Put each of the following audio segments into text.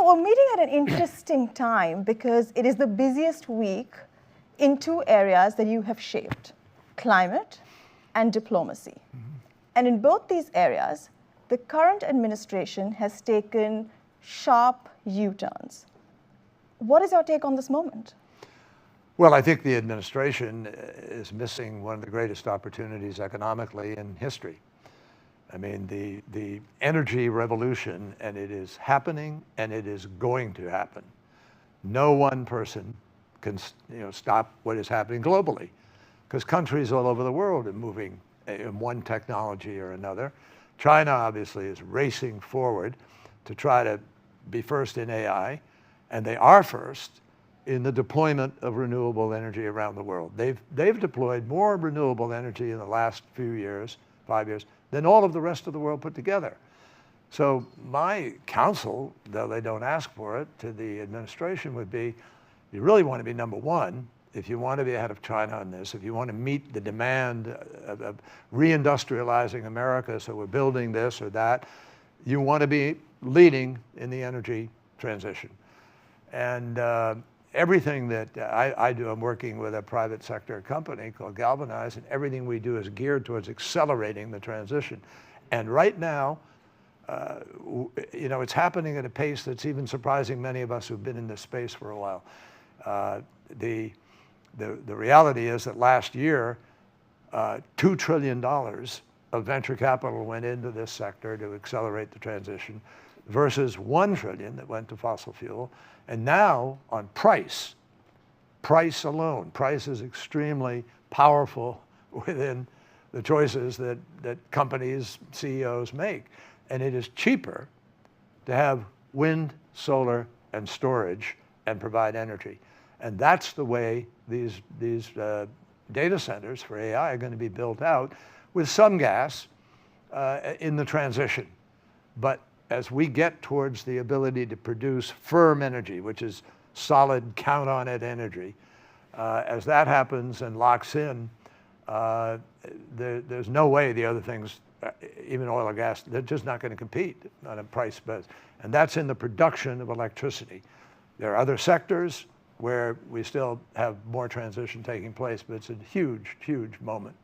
So we're meeting at an interesting time because it is the busiest week in two areas that you have shaped, climate and diplomacy. And in both these areas, the current administration has taken sharp U-turns. What is your take on this moment? Well, I think the administration is missing one of the greatest opportunities economically in history. I mean, the energy revolution, and it is happening and it is going to happen. No one person can stop what is happening globally, because countries all over the world are moving in one technology or another. China obviously is racing forward to try to be first in AI, and they are first in the deployment of renewable energy around the world. They've deployed more renewable energy in the last few years, 5 years, than all of the rest of the world put together. So my counsel, though they don't ask for it, to the administration would be, you really want to be number one if you want to be ahead of China on this, if you want to meet the demand of reindustrializing America, so we're building this or that, you want to be leading in the energy transition. And everything that I do, I'm working with a private sector company called Galvanize, and everything we do is geared towards accelerating the transition. And right now, it's happening at a pace that's even surprising many of us who've been in this space for a while. The reality is that last year, $2 trillion of venture capital went into this sector to accelerate the transition versus $1 trillion that went to fossil fuel. And now on price alone, price is extremely powerful within the choices that companies, CEOs make. And it is cheaper to have wind, solar, and storage and provide energy. And that's the way these data centers for AI are going to be built out, with some gas in the transition. But as we get towards the ability to produce firm energy, which is solid, count on it energy, as that happens and locks in, there's no way the other things, even oil or gas, they're just not going to compete on a price basis. And that's in the production of electricity. There are other sectors where we still have more transition taking place, but it's a huge, huge moment.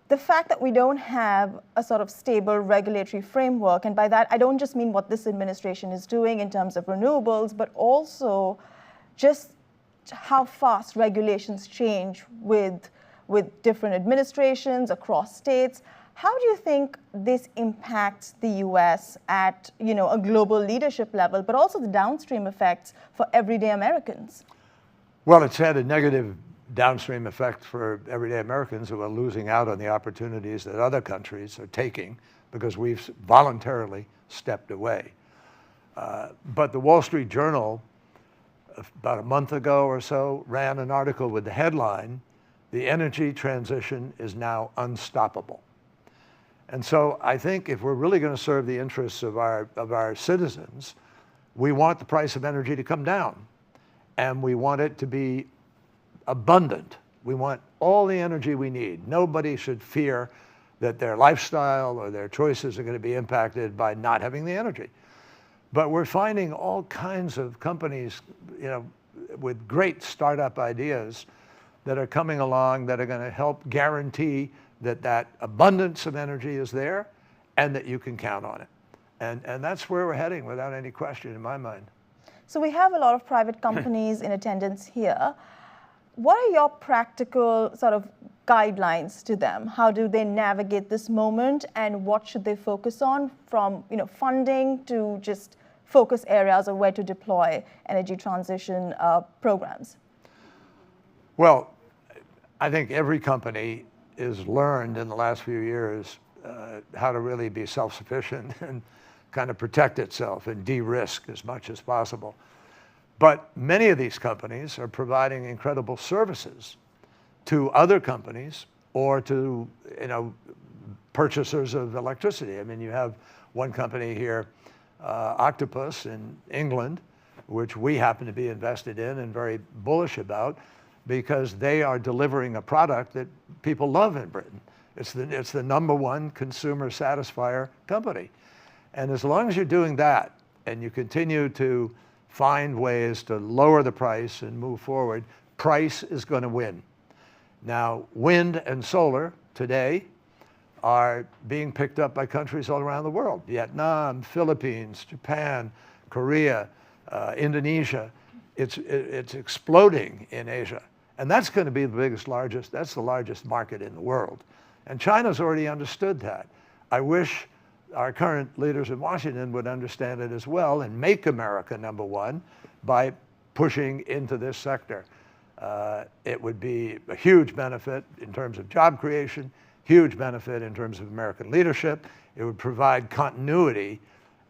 The fact that we don't have a sort of stable regulatory framework, and by that I don't just mean what this administration is doing in terms of renewables, but also just how fast regulations change with different administrations across states. How do you think this impacts the US at a global leadership level, but also the downstream effects for everyday Americans? Well, it's had a negative downstream effect for everyday Americans who are losing out on the opportunities that other countries are taking because we've voluntarily stepped away. But the Wall Street Journal, about a month ago or so, ran an article with the headline, "The energy transition is now unstoppable." And so I think if we're really going to serve the interests of our citizens, we want the price of energy to come down, and we want it to be abundant. We want all the energy we need. Nobody should fear that their lifestyle or their choices are going to be impacted by not having the energy. But we're finding all kinds of companies, with great startup ideas that are coming along that are going to help guarantee that abundance of energy is there and that you can count on it. And that's where we're heading without any question in my mind. So we have a lot of private companies in attendance here. What are your practical sort of guidelines to them? How do they navigate this moment, and what should they focus on, from funding to just focus areas of where to deploy energy transition programs? Well, I think every company has learned in the last few years how to really be self-sufficient and kind of protect itself and de-risk as much as possible. But many of these companies are providing incredible services to other companies or to purchasers of electricity. I mean, you have one company here, Octopus in England, which we happen to be invested in and very bullish about, because they are delivering a product that people love in Britain. It's the number one consumer satisfier company. And as long as you're doing that, and you continue to find ways to lower the price and move forward, price is going to win. Now, wind and solar today are being picked up by countries all around the world. Vietnam, Philippines, Japan, Korea, Indonesia. It's exploding in Asia. And that's going to be that's the largest market in the world. And China's already understood that. I wish our current leaders in Washington would understand it as well and make America number one by pushing into this sector. It would be a huge benefit in terms of job creation, huge benefit in terms of American leadership. It would provide continuity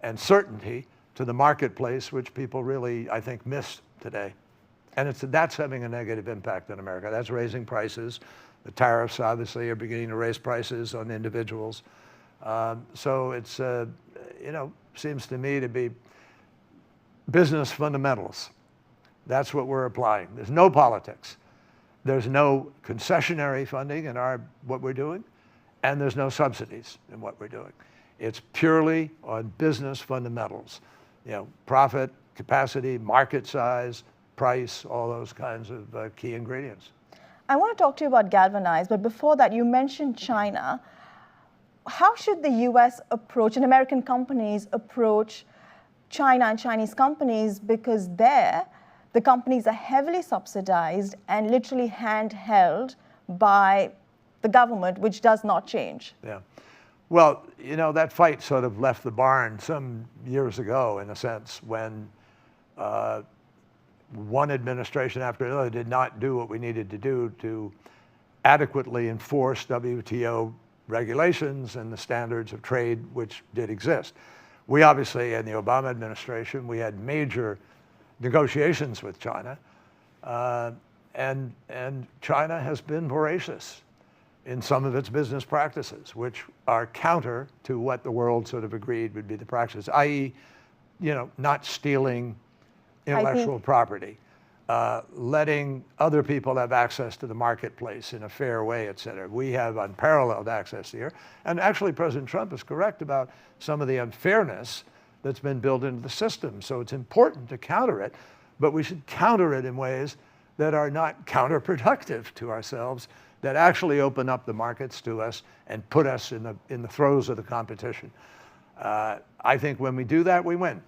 and certainty to the marketplace, which people really, I think, miss today. And that's having a negative impact on America. That's raising prices. The tariffs, obviously, are beginning to raise prices on individuals. So it's, seems to me to be business fundamentals. That's what we're applying. There's no politics. There's no concessionary funding in what we're doing, and there's no subsidies in what we're doing. It's purely on business fundamentals. Profit, capacity, market size, price, all those kinds of key ingredients. I want to talk to you about galvanized, but before that, you mentioned China. How should the U.S. approach, and American companies approach China and Chinese companies, because there, the companies are heavily subsidized and literally handheld by the government, which does not change. Yeah. Well, that fight sort of left the barn some years ago, in a sense, when one administration after another did not do what we needed to do to adequately enforce WTO regulations and the standards of trade which did exist. We obviously, in the Obama administration, we had major negotiations with China, and China has been voracious in some of its business practices, which are counter to what the world sort of agreed would be the practice, i.e., not stealing intellectual property, letting other people have access to the marketplace in a fair way, et cetera. We have unparalleled access here. And actually, President Trump is correct about some of the unfairness that's been built into the system. So it's important to counter it, but we should counter it in ways that are not counterproductive to ourselves, that actually open up the markets to us and put us in the throes of the competition. I think when we do that, we win.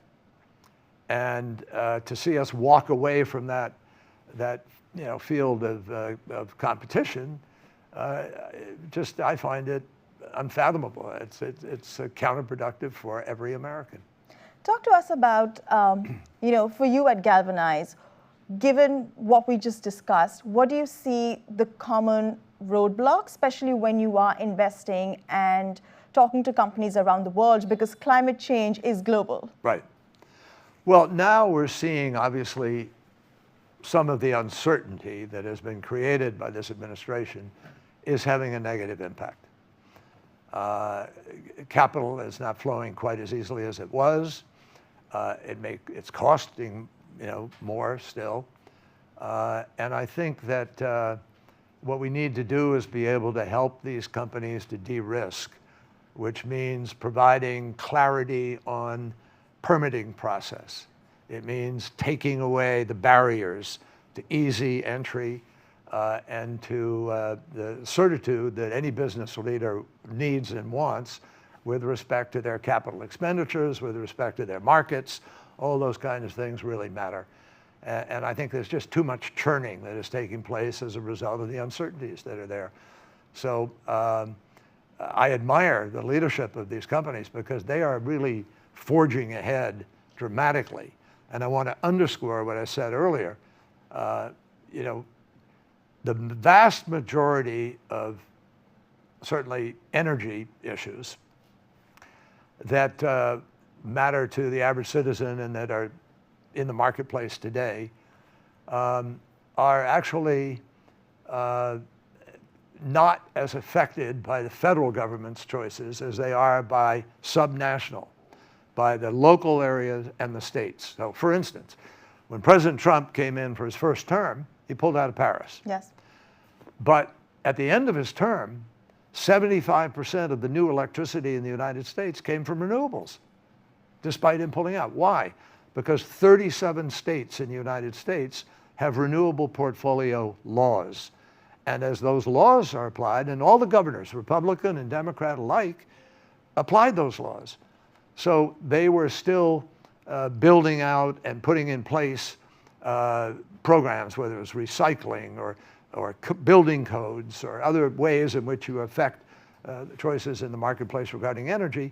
And to see us walk away from that field of competition, I find it unfathomable. It's counterproductive for every American. Talk to us about, for you at Galvanize, given what we just discussed, what do you see the common roadblocks, especially when you are investing and talking to companies around the world, because climate change is global? Right. Well, now we're seeing, obviously, some of the uncertainty that has been created by this administration is having a negative impact. Capital is not flowing quite as easily as it was. It's costing, more still. And I think that what we need to do is be able to help these companies to de-risk, which means providing clarity on permitting process. It means taking away the barriers to easy entry and to the certitude that any business leader needs and wants with respect to their capital expenditures, with respect to their markets. All those kinds of things really matter. And I think there's just too much churning that is taking place as a result of the uncertainties that are there. So I admire the leadership of these companies because they are really forging ahead dramatically. And I want to underscore what I said earlier. The vast majority of certainly energy issues that matter to the average citizen and that are in the marketplace today are actually not as affected by the federal government's choices as they are by subnational, by the local areas and the states. So for instance, when President Trump came in for his first term, he pulled out of Paris. Yes. But at the end of his term, 75% of the new electricity in the United States came from renewables. despite him pulling out. Why? Because 37 states in the United States have renewable portfolio laws. And as those laws are applied, and all the governors, Republican and Democrat alike, applied those laws. So they were still building out and putting in place programs, whether it was recycling or building codes or other ways in which you affect choices in the marketplace regarding energy.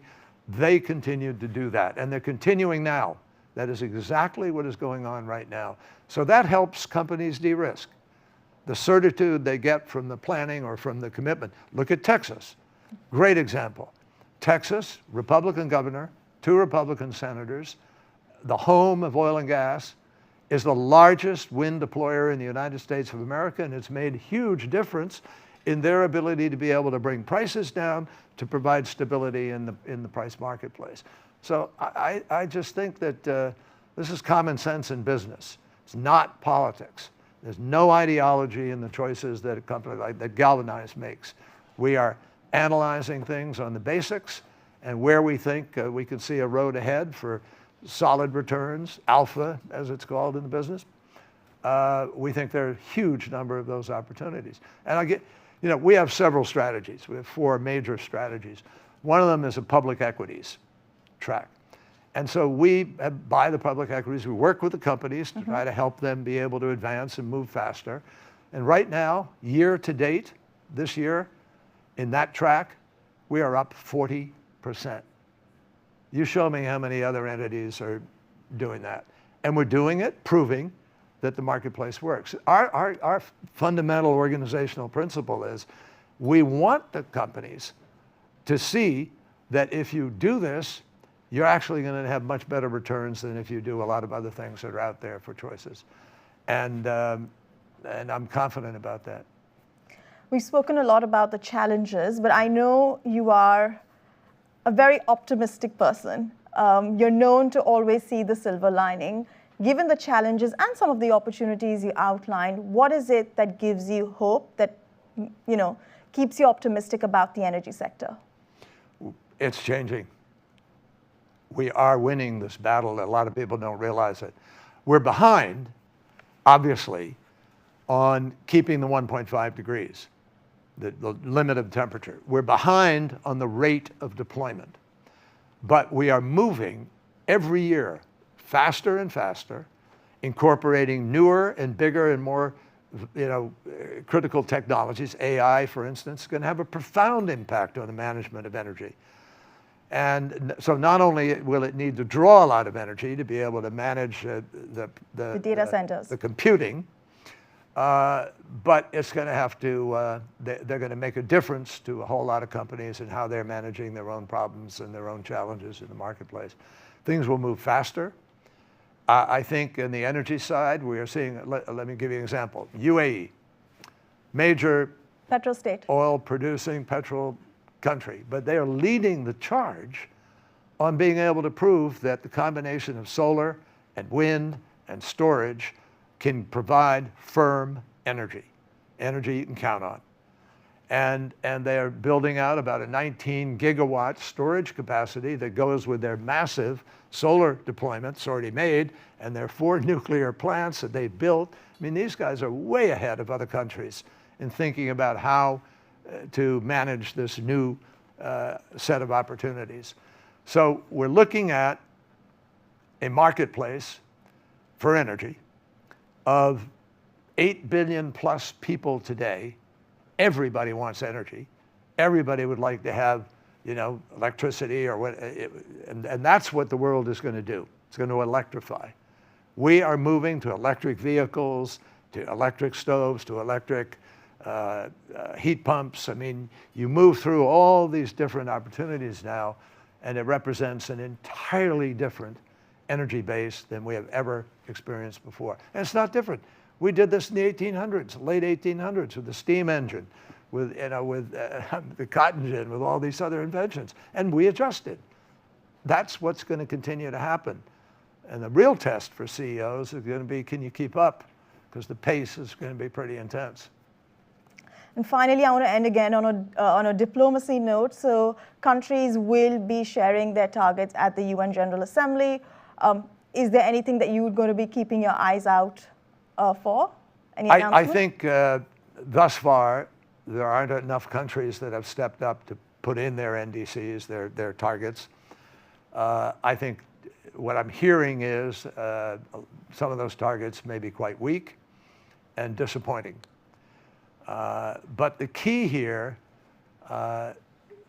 They continued to do that, and they're continuing now. That is exactly what is going on right now. So that helps companies de-risk. The certitude they get from the planning or from the commitment. Look at Texas, great example. Texas, Republican governor, 2 Republican senators, the home of oil and gas, is the largest wind deployer in the United States of America, and it's made a huge difference in their ability to be able to bring prices down to provide stability in the price marketplace. So I just think that this is common sense in business. It's not politics. There's no ideology in the choices that a company like that Galvanize makes. We are analyzing things on the basics and where we think we can see a road ahead for solid returns, alpha as it's called in the business. We think there are a huge number of those opportunities. And we have several strategies. We have 4 major strategies. One of them is a public equities track. And so we buy the public equities. We work with the companies to try to help them be able to advance and move faster. And right now, year to date, this year, in that track, we are up 40%. You show me how many other entities are doing that. And we're doing it, proving that the marketplace works. Our fundamental organizational principle is we want the companies to see that if you do this, you're actually going to have much better returns than if you do a lot of other things that are out there for choices. And I'm confident about that. We've spoken a lot about the challenges, but I know you are a very optimistic person. You're known to always see the silver lining. Given the challenges and some of the opportunities you outlined, what is it that gives you hope, that keeps you optimistic about the energy sector? It's changing. We are winning this battle. A lot of people don't realize it. We're behind, obviously, on keeping the 1.5 degrees, the limit of temperature. We're behind on the rate of deployment. But we are moving every year faster and faster, incorporating newer and bigger and more critical technologies. AI, for instance, is going to have a profound impact on the management of energy. And so not only will it need to draw a lot of energy to be able to manage the data centers, the computing, but it's going to have to, they're going to make a difference to a whole lot of companies in how they're managing their own problems and their own challenges in the marketplace. Things will move faster. I think in the energy side, we are seeing, let me give you an example. UAE, major petrol state, oil producing petrol country, but they are leading the charge on being able to prove that the combination of solar and wind and storage can provide firm energy you can count on. And they are building out about a 19 gigawatt storage capacity that goes with their massive solar deployments already made and their 4 nuclear plants that they've built. I mean, these guys are way ahead of other countries in thinking about how to manage this new set of opportunities. So we're looking at a marketplace for energy of 8 billion plus people today. Everybody wants energy. Everybody would like to have, electricity or what, and that's what the world is going to do. It's going to electrify. We are moving to electric vehicles, to electric stoves, to electric heat pumps. I mean, you move through all these different opportunities now, and it represents an entirely different energy base than we have ever experienced before. And it's not different. We did this in the 1800s, late 1800s, with the steam engine, with the cotton gin, with all these other inventions, and we adjusted. That's what's going to continue to happen. And the real test for CEOs is going to be, can you keep up? Because the pace is going to be pretty intense. And finally, I want to end again on a diplomacy note. So countries will be sharing their targets at the UN General Assembly. Is there anything that you're going to be keeping your eyes out for? Any announcement? I think thus far, there aren't enough countries that have stepped up to put in their NDCs, their targets. I think what I'm hearing is some of those targets may be quite weak and disappointing. But the key here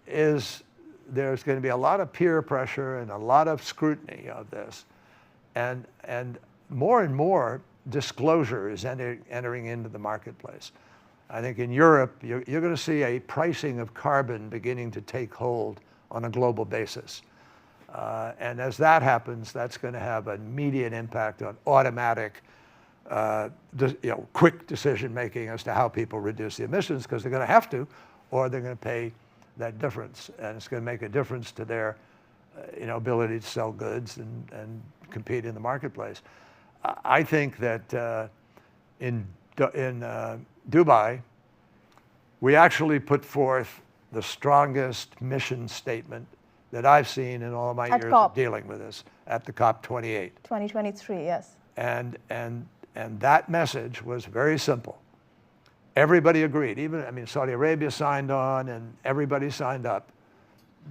is there's going to be a lot of peer pressure and a lot of scrutiny of this. And more disclosure is entering into the marketplace. I think in Europe, you're going to see a pricing of carbon beginning to take hold on a global basis. And as that happens, that's going to have an immediate impact on automatic, quick decision-making as to how people reduce the emissions, because they're going to have to, or they're going to pay that difference. And it's going to make a difference to their ability to sell goods and compete in the marketplace. I think that in Dubai, we actually put forth the strongest mission statement that I've seen in all of my years of dealing with this at the COP28. 2023, yes. And that message was very simple. Everybody agreed. Saudi Arabia signed on and everybody signed up.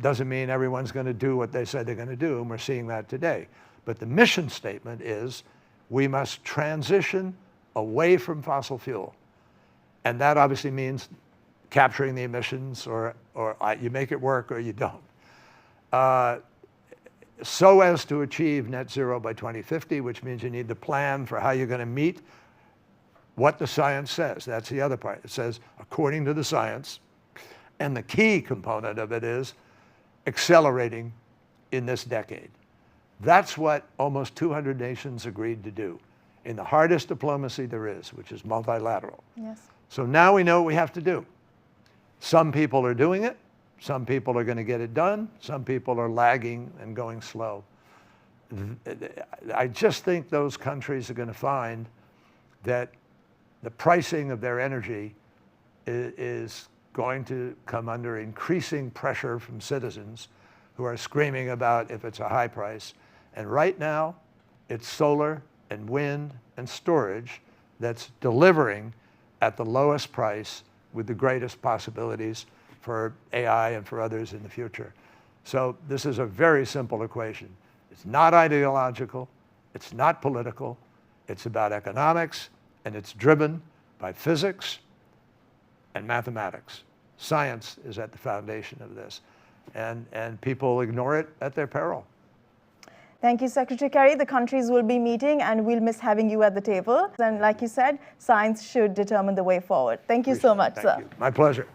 Doesn't mean everyone's going to do what they said they're going to do, and we're seeing that today. But the mission statement is we must transition away from fossil fuel. And that obviously means capturing the emissions, or you make it work or you don't. So as to achieve net zero by 2050, which means you need the plan for how you're going to meet what the science says. That's the other part. It says, according to the science, and the key component of it is accelerating in this decade. That's what almost 200 nations agreed to do in the hardest diplomacy there is, which is multilateral. Yes. So now we know what we have to do. Some people are doing it. Some people are going to get it done. Some people are lagging and going slow. I just think those countries are going to find that the pricing of their energy is going to come under increasing pressure from citizens who are screaming about if it's a high price. And right now, it's solar and wind and storage that's delivering at the lowest price with the greatest possibilities for AI and for others in the future. So this is a very simple equation. It's not ideological, it's not political, it's about economics, and it's driven by physics and mathematics. Science is at the foundation of this, and people ignore it at their peril. Thank you, Secretary Kerry. The countries will be meeting, and we'll miss having you at the table. And like you said, science should determine the way forward. Thank you so much, sir. Thank you. My pleasure.